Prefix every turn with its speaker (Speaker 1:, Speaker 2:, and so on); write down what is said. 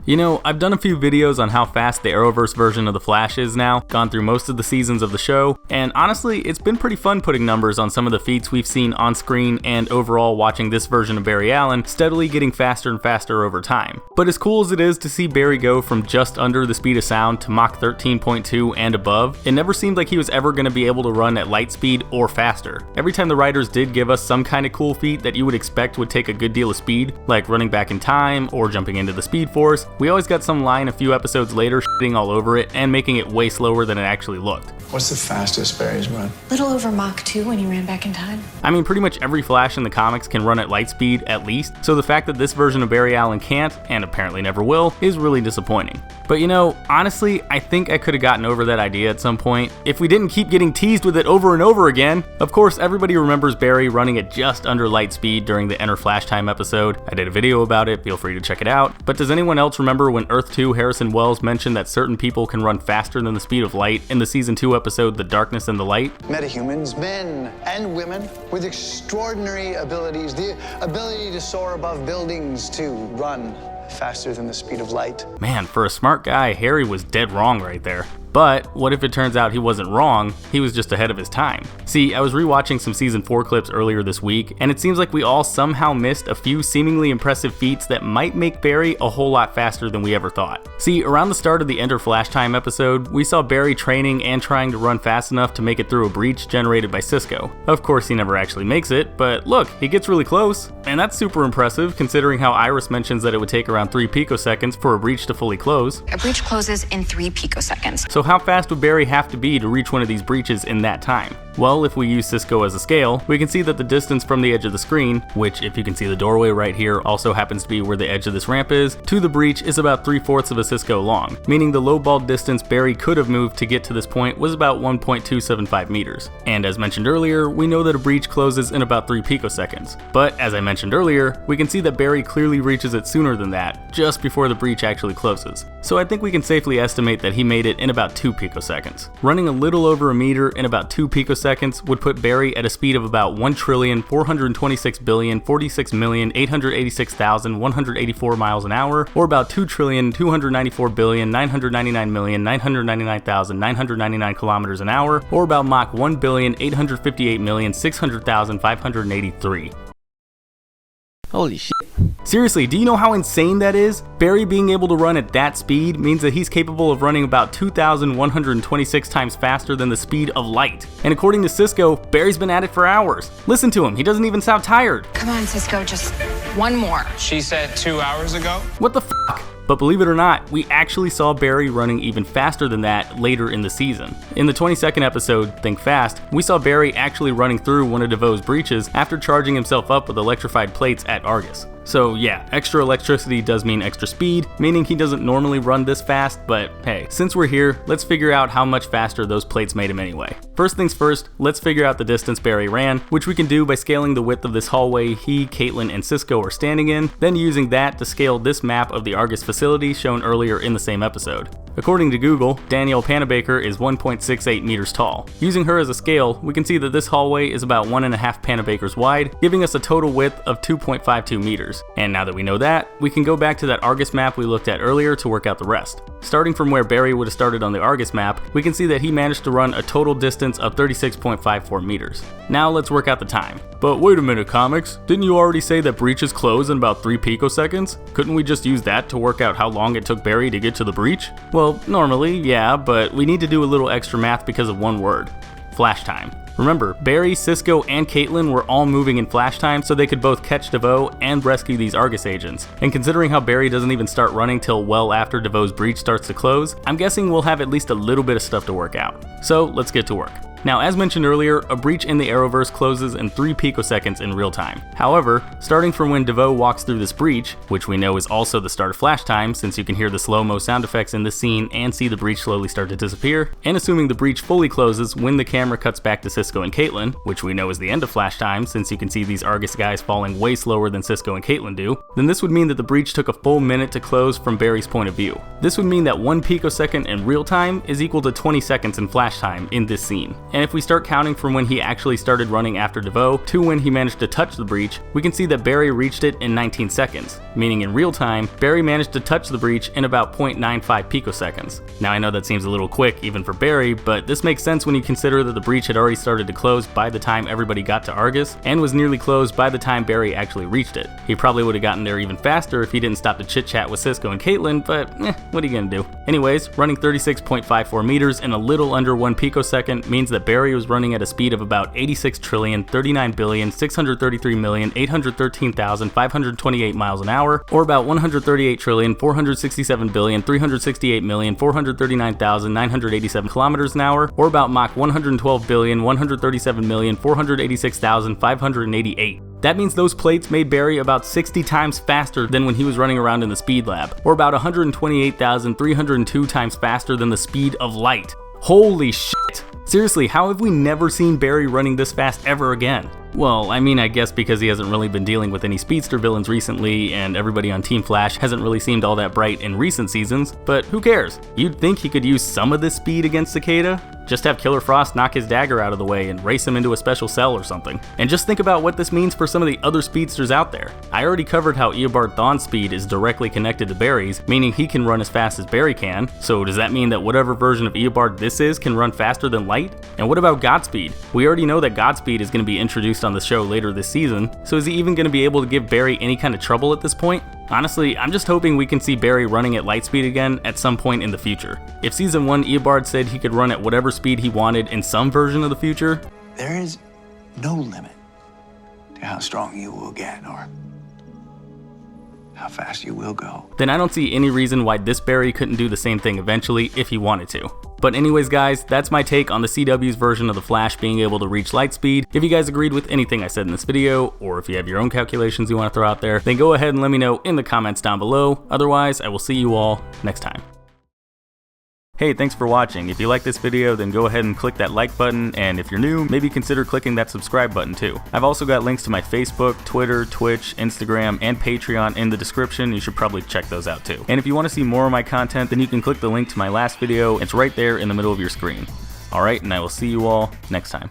Speaker 1: You know, I've done a few videos on how fast the Arrowverse version of the Flash is now, gone through most of the seasons of the show, and honestly, it's been pretty fun putting numbers on some of the feats we've seen on screen and overall watching this version of Barry Allen steadily getting faster and faster over time. But as cool as it is to see Barry go from just under the speed of sound to Mach 13.2 and above, it never seemed like he was ever going to be able to run at light speed or faster. Every time the writers did give us some kind of cool feat that you would expect would take a good deal of speed, like running back in time or jumping into the Speed Force, we always got some line a few episodes later shitting all over it and making it way slower than it actually looked.
Speaker 2: What's the fastest Barry's run?
Speaker 3: Little over Mach 2 when he ran back in time.
Speaker 1: I mean, pretty much every Flash in the comics can run at light speed at least, so the fact that this version of Barry Allen can't, and apparently never will, is really disappointing. But you know, honestly, I think I could have gotten over that idea at some point if we didn't keep getting teased with it over and over again. Of course, everybody remembers Barry running at just under light speed during the Enter Flash Time episode. I did a video about it, feel free to check it out. But does anyone else remember when Earth 2 Harrison Wells mentioned that certain people can run faster than the speed of light in the Season 2 episode The Darkness and the Light?
Speaker 4: Metahumans, men and women with extraordinary abilities, the ability to soar above buildings, to run faster than the speed of light.
Speaker 1: Man, for a smart guy, Harry was dead wrong right there. But what if it turns out he wasn't wrong, he was just ahead of his time? See, I was rewatching some Season 4 clips earlier this week, and it seems like we all somehow missed a few seemingly impressive feats that might make Barry a whole lot faster than we ever thought. See, around the start of the Enter Flash Time episode, we saw Barry training and trying to run fast enough to make it through a breach generated by Cisco. Of course, he never actually makes it, but look, he gets really close. And that's super impressive considering how Iris mentions that it would take around 3 picoseconds for a breach to fully close.
Speaker 3: A breach closes in 3 picoseconds.
Speaker 1: So how fast would Barry have to be to reach one of these breaches in that time? Well, if we use Cisco as a scale, we can see that the distance from the edge of the screen, which if you can see the doorway right here also happens to be where the edge of this ramp is, to the breach is about 3/4 of a Cisco long, meaning the lowball distance Barry could have moved to get to this point was about 1.275 meters. And as mentioned earlier, we know that a breach closes in about 3 picoseconds. But as I mentioned earlier, we can see that Barry clearly reaches it sooner than that, just before the breach actually closes. So I think we can safely estimate that he made it in about 2 picoseconds. Running a little over a meter in about 2 picoseconds would put Barry at a speed of about 1,426,446,886,184 miles an hour, or about 2,294,999,999,999 kilometers an hour, or about Mach 1,858,600,583.
Speaker 5: Holy shit.
Speaker 1: Seriously, do you know how insane that is? Barry being able to run at that speed means that he's capable of running about 2,126 times faster than the speed of light. And according to Cisco, Barry's been at it for hours. Listen to him, he doesn't even sound tired.
Speaker 3: Come on, Cisco, just one more.
Speaker 2: She said 2 hours ago?
Speaker 1: What the fuck? But believe it or not, we actually saw Barry running even faster than that later in the season. In the 22nd episode, Think Fast, we saw Barry actually running through one of DeVoe's breaches after charging himself up with electrified plates at Argus. So yeah, extra electricity does mean extra speed, meaning he doesn't normally run this fast, but hey, since we're here, let's figure out how much faster those plates made him anyway. First things first, let's figure out the distance Barry ran, which we can do by scaling the width of this hallway he, Caitlin, and Cisco are standing in, then using that to scale this map of the Argus facility shown earlier in the same episode. According to Google, Danielle Panabaker is 1.68 meters tall. Using her as a scale, we can see that this hallway is about 1.5 Panabakers wide, giving us a total width of 2.52 meters. And now that we know that, we can go back to that Argus map we looked at earlier to work out the rest. Starting from where Barry would have started on the Argus map, we can see that he managed to run a total distance of 36.54 meters. Now let's work out the time. But wait a minute, comics, didn't you already say that breaches close in about 3 picoseconds? Couldn't we just use that to work out how long it took Barry to get to the breach? Well, normally, yeah, but we need to do a little extra math because of one word: flash time. Remember, Barry, Cisco, and Caitlin were all moving in flash time so they could both catch DeVoe and rescue these Argus agents. And considering how Barry doesn't even start running till well after DeVoe's breach starts to close, I'm guessing we'll have at least a little bit of stuff to work out. So let's get to work. Now, as mentioned earlier, a breach in the Arrowverse closes in 3 picoseconds in real time. However, starting from when DeVoe walks through this breach, which we know is also the start of flash time since you can hear the slow-mo sound effects in this scene and see the breach slowly start to disappear, and assuming the breach fully closes when the camera cuts back to Cisco and Caitlin, which we know is the end of flash time since you can see these Argus guys falling way slower than Cisco and Caitlin do, then this would mean that the breach took a full minute to close from Barry's point of view. This would mean that 1 picosecond in real time is equal to 20 seconds in flash time in this scene. And if we start counting from when he actually started running after DeVoe to when he managed to touch the breach, we can see that Barry reached it in 19 seconds, meaning in real time, Barry managed to touch the breach in about 0.95 picoseconds. Now I know that seems a little quick even for Barry, but this makes sense when you consider that the breach had already started to close by the time everybody got to Argus, and was nearly closed by the time Barry actually reached it. He probably would have gotten there even faster if he didn't stop to chit chat with Cisco and Caitlin, but what are you gonna do? Anyways, running 36.54 meters in a little under 1 picosecond means that Barry was running at a speed of about 86,039,633,813,528 miles an hour, or about 138,467,368,439,987 kilometers an hour, or about Mach 112,137,486,588. That means those plates made Barry about 60 times faster than when he was running around in the speed lab, or about 128,302 times faster than the speed of light. Holy shit! Seriously, how have we never seen Barry running this fast ever again? Well, I mean, I guess because he hasn't really been dealing with any speedster villains recently, and everybody on Team Flash hasn't really seemed all that bright in recent seasons, but who cares? You'd think he could use some of this speed against Cicada? Just have Killer Frost knock his dagger out of the way and race him into a special cell or something. And just think about what this means for some of the other speedsters out there. I already covered how Eobard Thawne's speed is directly connected to Barry's, meaning he can run as fast as Barry can, so does that mean that whatever version of Eobard this is can run faster than light? And what about Godspeed? We already know that Godspeed is going to be introduced on the show later this season, so is he even going to be able to give Barry any kind of trouble at this point? Honestly, I'm just hoping we can see Barry running at light speed again at some point in the future. If Season 1 Eobard said he could run at whatever speed he wanted in some version of the future,
Speaker 4: There is no limit to how strong you will get or how fast you will go.
Speaker 1: then I don't see any reason why this Barry couldn't do the same thing eventually if he wanted to. But anyways guys, that's my take on the CW's version of the Flash being able to reach light speed. If you guys agreed with anything I said in this video, or if you have your own calculations you want to throw out there, then go ahead and let me know in the comments down below. Otherwise, I will see you all next time. Hey, thanks for watching. If you like this video, then go ahead and click that like button, and if you're new, maybe consider clicking that subscribe button too. I've also got links to my Facebook, Twitter, Twitch, Instagram, and Patreon in the description. You should probably check those out too. And if you want to see more of my content, then you can click the link to my last video. It's right there in the middle of your screen. Alright, and I will see you all next time.